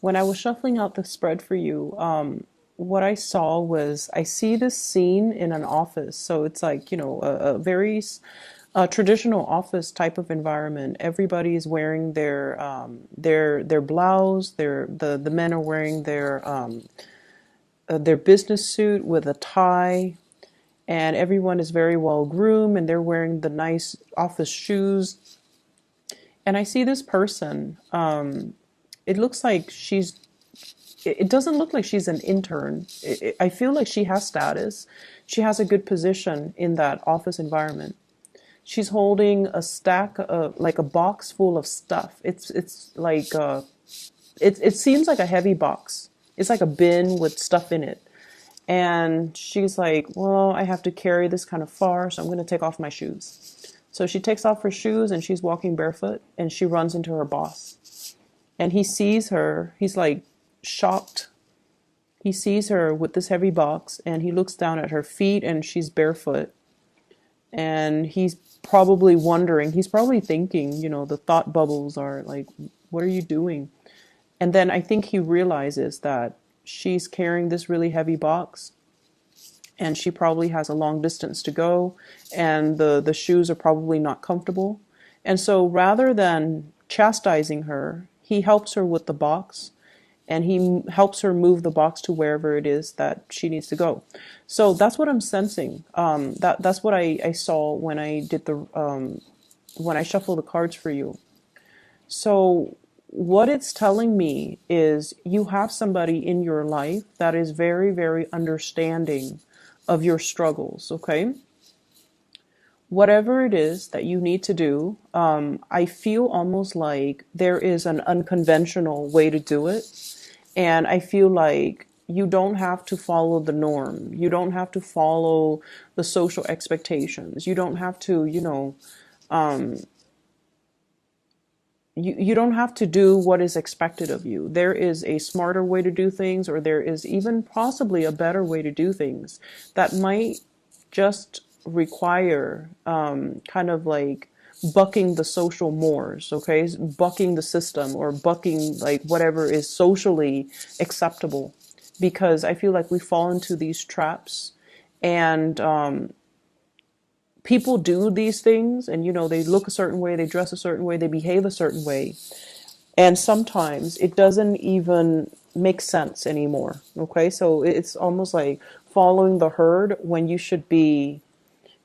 when I was shuffling out the spread for you, what I saw was I see this scene in an office. So it's like, a very traditional office type of environment. Everybody is wearing their blouse. The men are wearing their business suit with a tie, and everyone is very well groomed, and they're wearing the nice office shoes. And I see this person. It looks like it doesn't look like she's an intern. I feel like she has status. She has a good position in that office environment. She's holding a stack of, like, a box full of stuff. It's like it seems like a heavy box. It's like a bin with stuff in it. And she's like, well, I have to carry this kind of far, so I'm going to take off my shoes. So she takes off her shoes and she's walking barefoot and she runs into her boss. And he sees her. He's like shocked. He sees her with this heavy box and he looks down at her feet and she's barefoot. And he's probably wondering, he's probably thinking, the thought bubbles are like, what are you doing? And then I think he realizes that she's carrying this really heavy box and she probably has a long distance to go, and the shoes are probably not comfortable. And so rather than chastising her, he helps her with the box and he helps her move the box to wherever it is that she needs to go. So that's what I'm sensing. That's what I saw when I did when I shuffled the cards for you. So what it's telling me is you have somebody in your life that is very, very understanding of your struggles, okay? Whatever it is that you need to do, I feel almost like there is an unconventional way to do it. And I feel like you don't have to follow the norm. You don't have to follow the social expectations. You don't have to, um, you don't have to do what is expected of you. There is a smarter way to do things, or there is even possibly a better way to do things that might just require kind of like bucking the social mores, okay? Bucking the system, or bucking like whatever is socially acceptable. Because I feel like we fall into these traps, and people do these things, and they look a certain way, they dress a certain way, they behave a certain way, and sometimes it doesn't even make sense anymore, okay? So it's almost like following the herd when you should be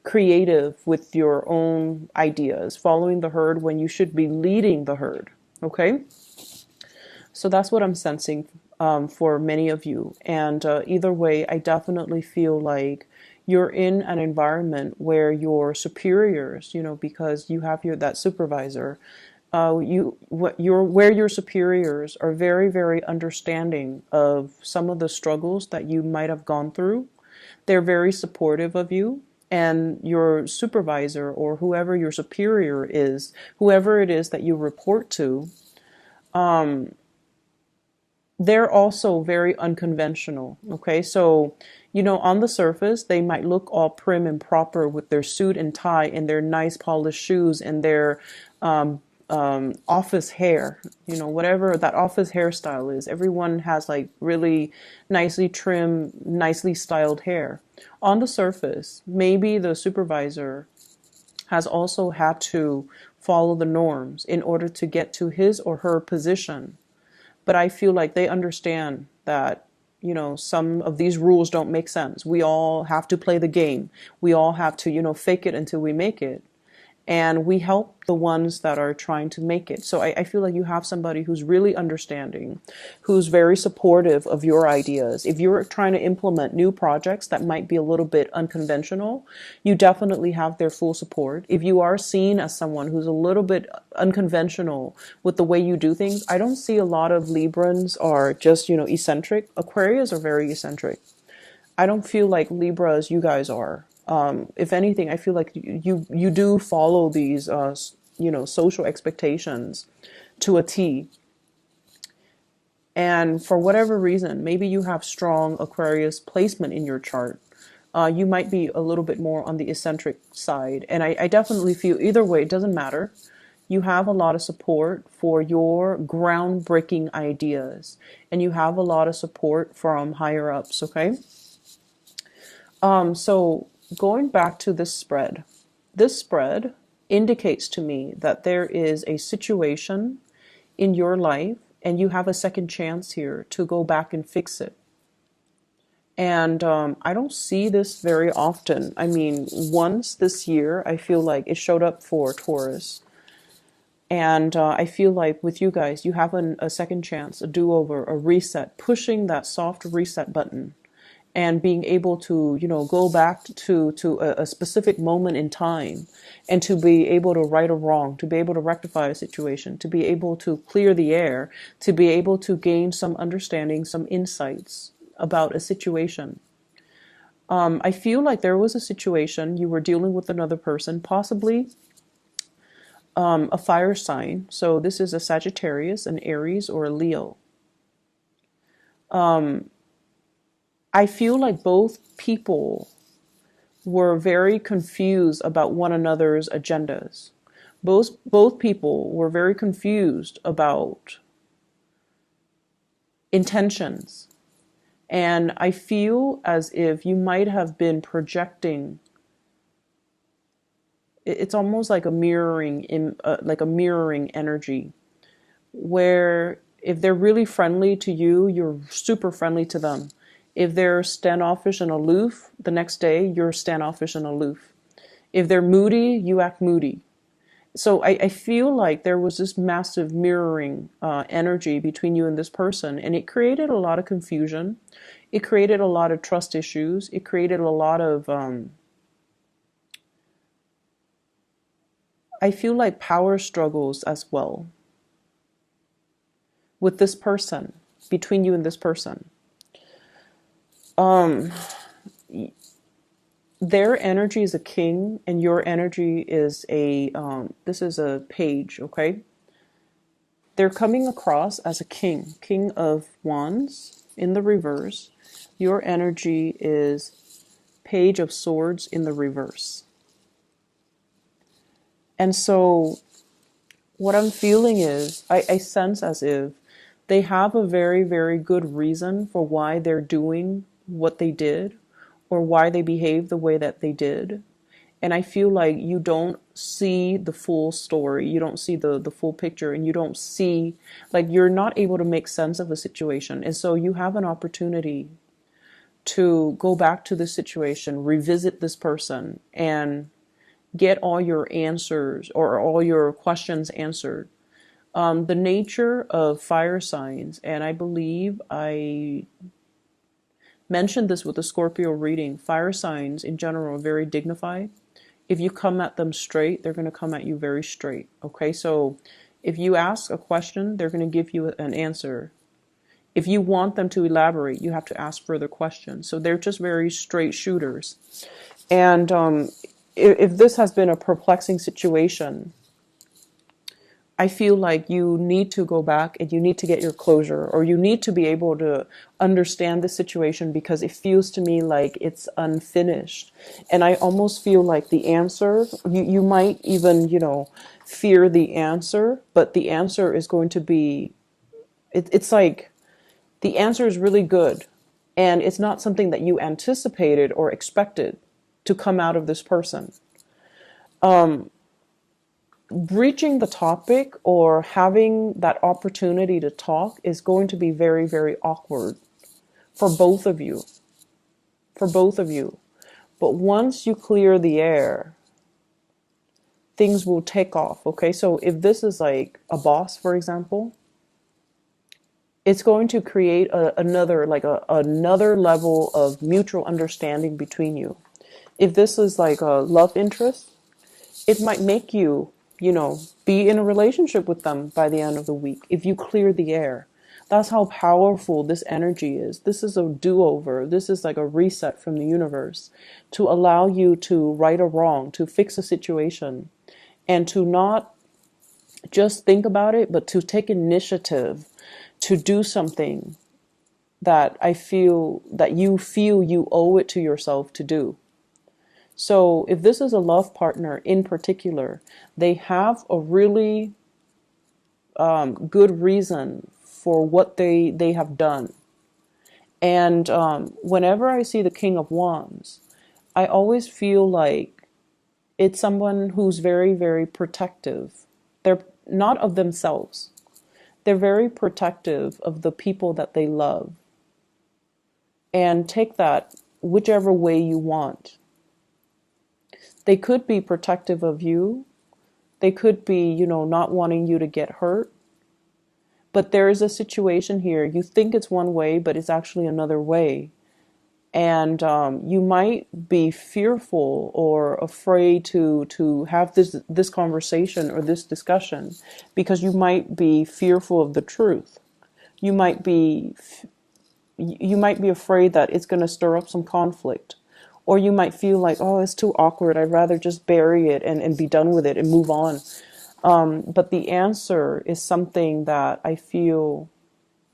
creative with your own ideas, following the herd when you should be leading the herd, okay? So that's what I'm sensing for many of you. And either way, I definitely feel like you're in an environment where your superiors, because you have that supervisor, where your superiors are very, very understanding of some of the struggles that you might have gone through. They're very supportive of you. And your supervisor, or whoever your superior is, whoever it is that you report to, they're also very unconventional. Okay, so on the surface they might look all prim and proper with their suit and tie and their nice polished shoes and their office hair, whatever that office hairstyle is. Everyone has like really nicely trimmed, nicely styled hair. On the surface, maybe the supervisor has also had to follow the norms in order to get to his or her position. But I feel like they understand that, some of these rules don't make sense. We all have to play the game. We all have to, fake it until we make it. And we help the ones that are trying to make it. So I feel like you have somebody who's really understanding, who's very supportive of your ideas. If you're trying to implement new projects that might be a little bit unconventional, you definitely have their full support. If you are seen as someone who's a little bit unconventional with the way you do things, I don't see a lot of Librans are just, eccentric. Aquarius are very eccentric. I don't feel like Libras, you guys are. If anything, I feel like you do follow these, social expectations to a T. And for whatever reason, maybe you have strong Aquarius placement in your chart. You might be a little bit more on the eccentric side. And I definitely feel either way, it doesn't matter. You have a lot of support for your groundbreaking ideas, and you have a lot of support from higher ups, okay? So going back to this spread indicates to me that there is a situation in your life and you have a second chance here to go back and fix it. And I don't see this very often. I mean, once this year, I feel like it showed up for Taurus. And I feel like with you guys, you have a second chance, a do-over, a reset, pushing that soft reset button and being able to, go back to a specific moment in time and to be able to right a wrong, to be able to rectify a situation, to be able to clear the air, to be able to gain some understanding, some insights about a situation. I feel like there was a situation you were dealing with another person, possibly a fire sign. So this is a Sagittarius, an Aries, or a Leo. I feel like both people were very confused about one another's agendas. Both people were very confused about intentions. And I feel as if you might have been projecting. It's almost like a mirroring, like a mirroring energy, where if they're really friendly to you, you're super friendly to them. If they're standoffish and aloof, the next day you're standoffish and aloof. If they're moody, you act moody. So I feel like there was this massive mirroring energy between you and this person, and it created a lot of confusion. It created a lot of trust issues. It created a lot of, I feel like, power struggles as well with this person, between you and this person. Their energy is a king and your energy is this is a page, okay? They're coming across as a king of wands in the reverse. Your energy is page of swords in the reverse. And so what I'm feeling is, I sense as if they have a very, very good reason for why they're doing what they did or why they behaved the way that they did. And I feel like you don't see the full story. You don't see the full picture, and you don't see, like, you're not able to make sense of a situation. And so you have an opportunity to go back to this situation, revisit this person, and get all your answers or all your questions answered. The nature of fire signs, and I believe I mentioned this with the Scorpio reading, fire signs in general are very dignified. If you come at them straight, they're going to come at you very straight. Okay, so if you ask a question, they're going to give you an answer. If you want them to elaborate, you have to ask further questions. So they're just very straight shooters. And if this has been a perplexing situation, I feel like you need to go back and you need to get your closure, or you need to be able to understand the situation, because it feels to me like it's unfinished. And I almost feel like the answer, you might even, fear the answer, but the answer is going to be, it's like the answer is really good. And it's not something that you anticipated or expected to come out of this person. Breaching the topic or having that opportunity to talk is going to be very, very awkward for both of you. For both of you. But once you clear the air, things will take off, okay? So if this is like a boss, for example, it's going to create another level of mutual understanding between you. If this is like a love interest, it might make you, be in a relationship with them by the end of the week if you clear the air. That's how powerful this energy is. This is a do-over. This is like a reset from the universe to allow you to right a wrong, to fix a situation, and to not just think about it, but to take initiative to do something that you feel you owe it to yourself to do. So if this is a love partner in particular, they have a really good reason for what they have done. And whenever I see the King of Wands, I always feel like it's someone who's very, very protective. They're not of themselves. They're very protective of the people that they love. And take that whichever way you want. They could be protective of you. They could be, not wanting you to get hurt. But there is a situation here. You think it's one way, but it's actually another way. And you might be fearful or afraid to have this conversation or this discussion because you might be fearful of the truth. You might be afraid that it's going to stir up some conflict. Or you might feel like, oh, it's too awkward. I'd rather just bury it and be done with it and move on. But the answer is something that I feel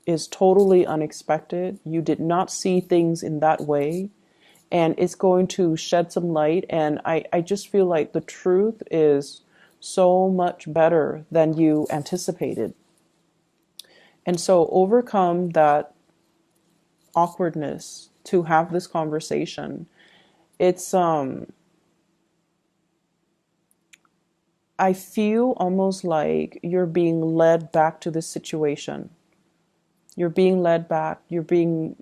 is totally unexpected. You did not see things in that way. And it's going to shed some light. And I just feel like the truth is so much better than you anticipated. And so overcome that awkwardness to have this conversation. It's I feel almost like you're being led back to this situation. You're being led back. You're being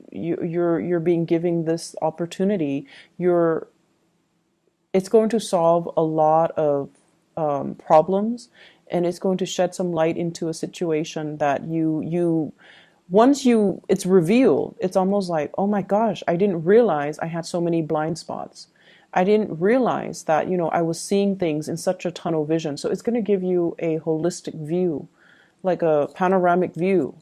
given this opportunity. It's going to solve a lot of problems, and it's going to shed some light into a situation that it's revealed. It's almost like, oh my gosh, I didn't realize I had so many blind spots. I didn't realize that, I was seeing things in such a tunnel vision. So it's going to give you a holistic view, like a panoramic view.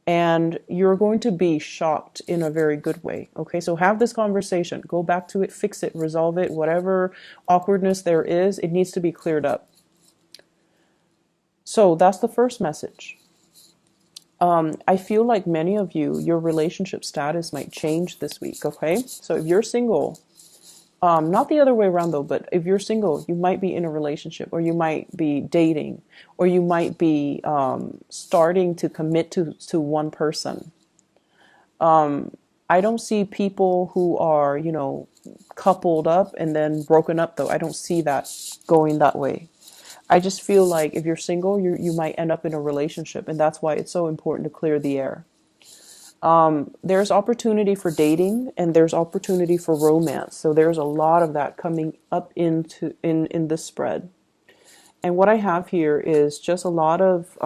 And you're going to be shocked in a very good way. Okay, so have this conversation. Go back to it, fix it, resolve it. Whatever awkwardness there is, it needs to be cleared up. So that's the first message. I feel like many of you, your relationship status might change this week. Okay, so if you're single, not the other way around though, but if you're single, you might be in a relationship, or you might be dating, or you might be starting to commit to one person. I don't see people who are, coupled up and then broken up though. I don't see that going that way. I just feel like if you're single, you might end up in a relationship, and that's why it's so important to clear the air. There's opportunity for dating, and there's opportunity for romance. So there's a lot of that coming up in this spread. And what I have here is just a lot of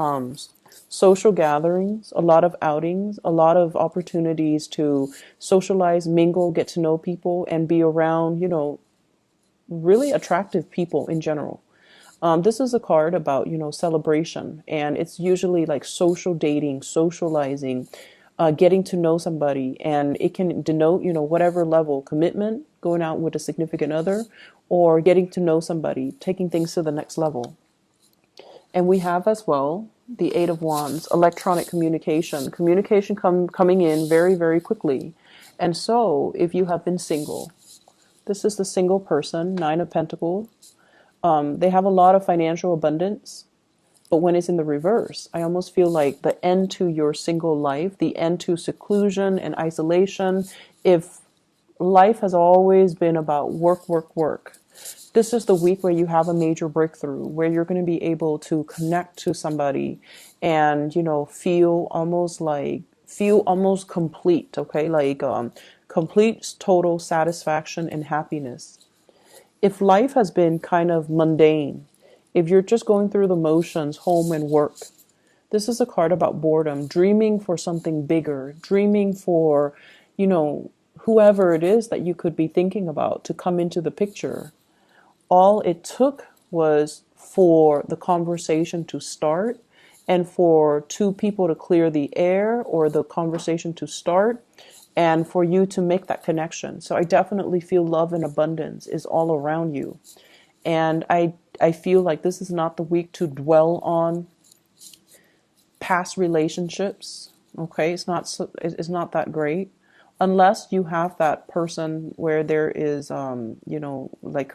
social gatherings, a lot of outings, a lot of opportunities to socialize, mingle, get to know people, and be around, really attractive people in general. This is a card about, celebration, and it's usually like social dating, socializing, getting to know somebody, and it can denote, whatever level commitment, going out with a significant other, or getting to know somebody, taking things to the next level. And we have as well the Eight of Wands, electronic communication coming in very, very quickly. And so if you have been single, this is the single person, Nine of Pentacles. They have a lot of financial abundance. But when it's in the reverse, I almost feel like the end to your single life, the end to seclusion and isolation. If life has always been about work, work, work, this is the week where you have a major breakthrough, where you're going to be able to connect to somebody and, feel almost complete, okay? Like complete, total satisfaction and happiness. If life has been kind of mundane, if you're just going through the motions, home and work, this is a card about boredom, dreaming for something bigger, dreaming for, whoever it is that you could be thinking about to come into the picture. All it took was for the conversation to start, and for two people to clear the air, or the conversation to start, and for you to make that connection. So I definitely feel love and abundance is all around you. And I feel like this is not the week to dwell on past relationships. Okay, it's not that great. unless you have that person where there is, like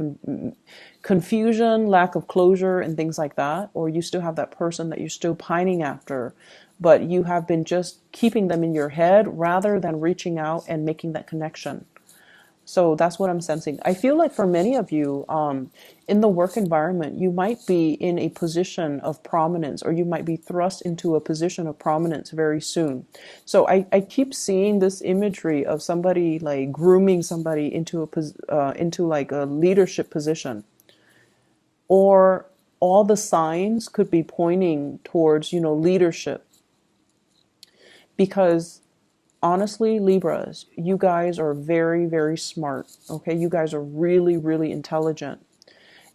confusion, lack of closure, and things like that, or you still have that person that you're still pining after, but you have been just keeping them in your head rather than reaching out and making that connection. So that's what I'm sensing. I feel like for many of you, in the work environment, you might be in a position of prominence, or you might be thrust into a position of prominence very soon. So I keep seeing this imagery of somebody like grooming somebody into into like a leadership position, or all the signs could be pointing towards, leadership, because honestly, Libras, you guys are very, very smart. Okay. You guys are really, really intelligent.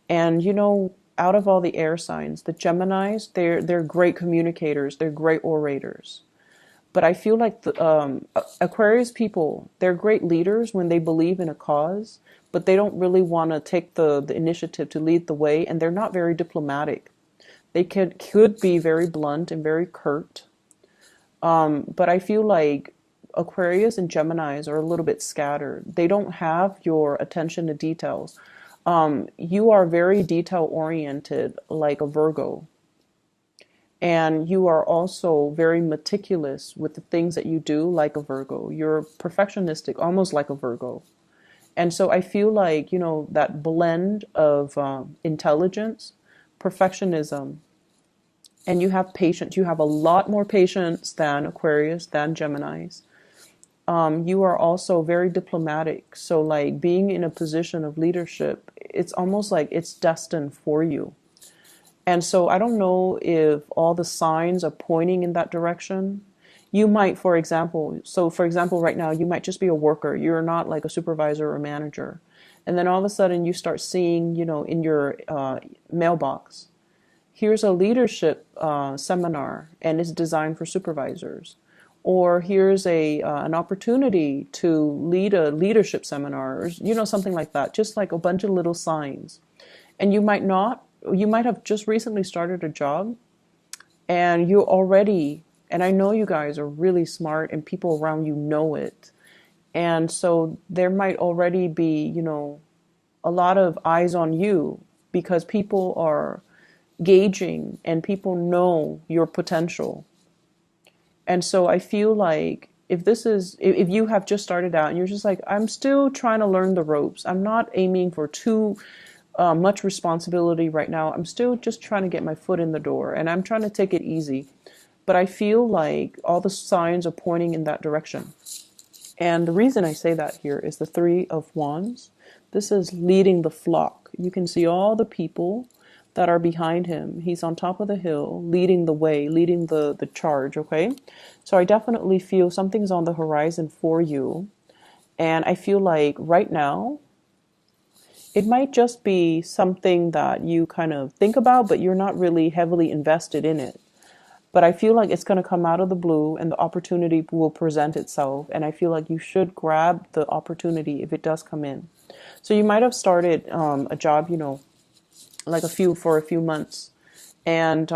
And out of all the air signs, the Geminis, they're great communicators. They're great orators. But I feel like the Aquarius people, they're great leaders when they believe in a cause, but they don't really want to take the initiative to lead the way, and they're not very diplomatic. They could be very blunt and very curt. But I feel like Aquarius and Geminis are a little bit scattered. They don't have your attention to details. You are very detail oriented, like a Virgo. And you are also very meticulous with the things that you do, like a Virgo. You're perfectionistic, almost like a Virgo. And so I feel like, that blend of intelligence, perfectionism, and you have patience. You have a lot more patience than Aquarius, than Geminis. You are also very diplomatic. So like being in a position of leadership, it's almost like it's destined for you. And so I don't know if all the signs are pointing in that direction. You might, for example, right now, you might just be a worker. You're not like a supervisor or manager. And then all of a sudden you start seeing, in your mailbox, here's a leadership seminar, and it's designed for supervisors. Or here's an opportunity to lead a leadership seminar, or, something like that. Just like a bunch of little signs. And you might have just recently started a job, and you already, and I know you guys are really smart and people around you know it. And so there might already be, a lot of eyes on you, because people are gauging and people know your potential. And so I feel like if you have just started out and you're just like, I'm still trying to learn the ropes. I'm not aiming for too much responsibility right now. I'm still just trying to get my foot in the door, and I'm trying to take it easy. But I feel like all the signs are pointing in that direction. And the reason I say that here is the Three of Wands. This is leading the flock. You can see all the people that are behind him. He's on top of the hill, leading the way, leading the charge, okay? So I definitely feel something's on the horizon for you. And I feel like right now, it might just be something that you kind of think about, but you're not really heavily invested in it. But I feel like it's going to come out of the blue, and the opportunity will present itself. And I feel like you should grab the opportunity if it does come in. So you might have started a job, like for a few months, and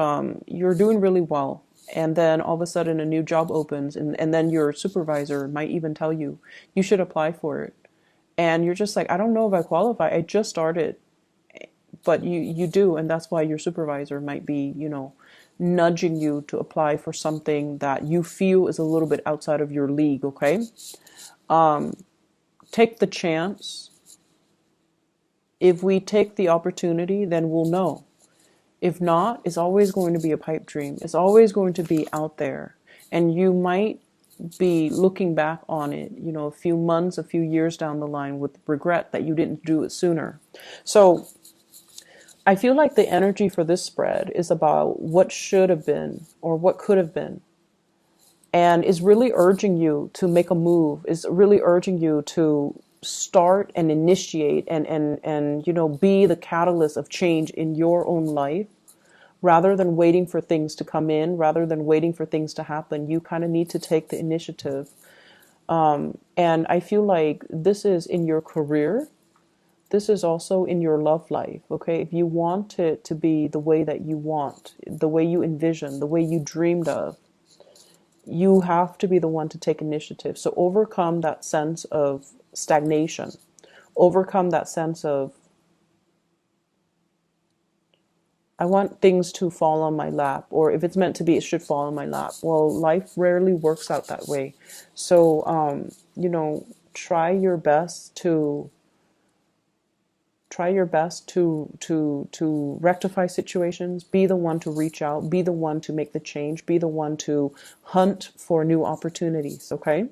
you're doing really well. And then all of a sudden a new job opens, and then your supervisor might even tell you, you should apply for it. And you're just like, I don't know if I qualify. I just started. But you do, and that's why your supervisor might be, nudging you to apply for something that you feel is a little bit outside of your league, okay? Take the chance. If we take the opportunity, then we'll know. If not, it's always going to be a pipe dream. It's always going to be out there. And you might be looking back on it, a few months, a few years down the line with regret that you didn't do it sooner. So I feel like the energy for this spread is about what should have been or what could have been, and is really urging you to make a move, is really urging you to start and initiate and be the catalyst of change in your own life, rather than waiting for things to come in, rather than waiting for things to happen. You kind of need to take the initiative. And I feel like this is in your career. This is also in your love life, okay? If you want it to be the way that you want, the way you envision, the way you dreamed of, you have to be the one to take initiative. So overcome that sense of stagnation, overcome that sense of, I want things to fall on my lap, or if it's meant to be, it should fall on my lap. Well, life rarely works out that way. So, try your best to rectify situations. Be the one to reach out. Be the one to make the change. Be the one to hunt for new opportunities. Okay.